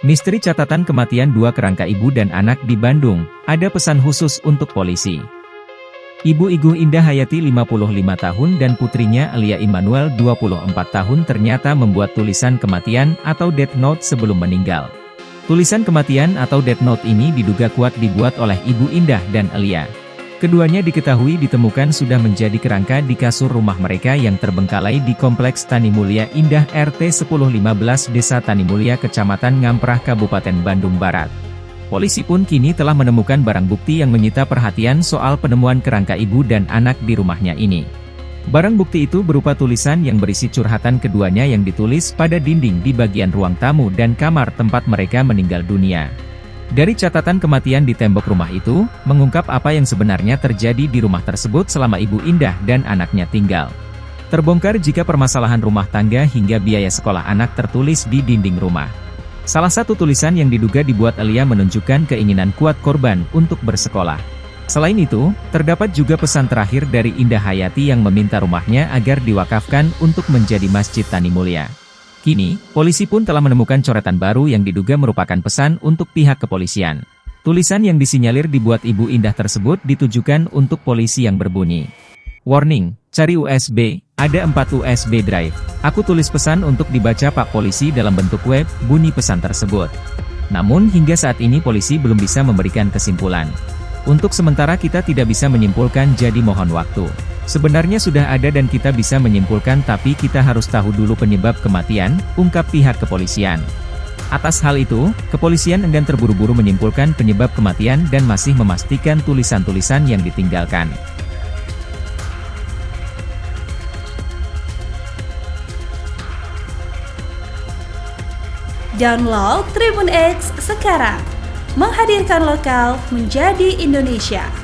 Misteri catatan kematian dua kerangka ibu dan anak di Bandung, ada pesan khusus untuk polisi. Ibu Iguh Indah Hayati 55 tahun dan putrinya Alia Immanuel 24 tahun ternyata membuat tulisan kematian atau death note sebelum meninggal. Tulisan kematian atau death note ini diduga kuat dibuat oleh Ibu Indah dan Alia. Keduanya diketahui ditemukan sudah menjadi kerangka di kasur rumah mereka yang terbengkalai di Kompleks Tani Mulia Indah RT 1015 Desa Tani Mulia Kecamatan Ngamprah Kabupaten Bandung Barat. Polisi pun kini telah menemukan barang bukti yang menyita perhatian soal penemuan kerangka ibu dan anak di rumahnya ini. Barang bukti itu berupa tulisan yang berisi curhatan keduanya yang ditulis pada dinding di bagian ruang tamu dan kamar tempat mereka meninggal dunia. Dari catatan kematian di tembok rumah itu, mengungkap apa yang sebenarnya terjadi di rumah tersebut selama Ibu Indah dan anaknya tinggal. Terbongkar jika permasalahan rumah tangga hingga biaya sekolah anak tertulis di dinding rumah. Salah satu tulisan yang diduga dibuat Alia menunjukkan keinginan kuat korban untuk bersekolah. Selain itu, terdapat juga pesan terakhir dari Indah Hayati yang meminta rumahnya agar diwakafkan untuk menjadi Masjid Tani Mulia. Kini, polisi pun telah menemukan coretan baru yang diduga merupakan pesan untuk pihak kepolisian. Tulisan yang disinyalir dibuat Ibu Indah tersebut ditujukan untuk polisi yang berbunyi, "Warning, cari USB, ada 4 USB drive. Aku tulis pesan untuk dibaca Pak Polisi dalam bentuk web," bunyi pesan tersebut. Namun hingga saat ini polisi belum bisa memberikan kesimpulan. Untuk sementara kita tidak bisa menyimpulkan, jadi mohon waktu. Sebenarnya sudah ada dan kita bisa menyimpulkan, tapi kita harus tahu dulu penyebab kematian, ungkap pihak kepolisian. Atas hal itu, kepolisian enggan terburu-buru menyimpulkan penyebab kematian dan masih memastikan tulisan-tulisan yang ditinggalkan. Download Tribun X sekarang, menghadirkan lokal menjadi Indonesia.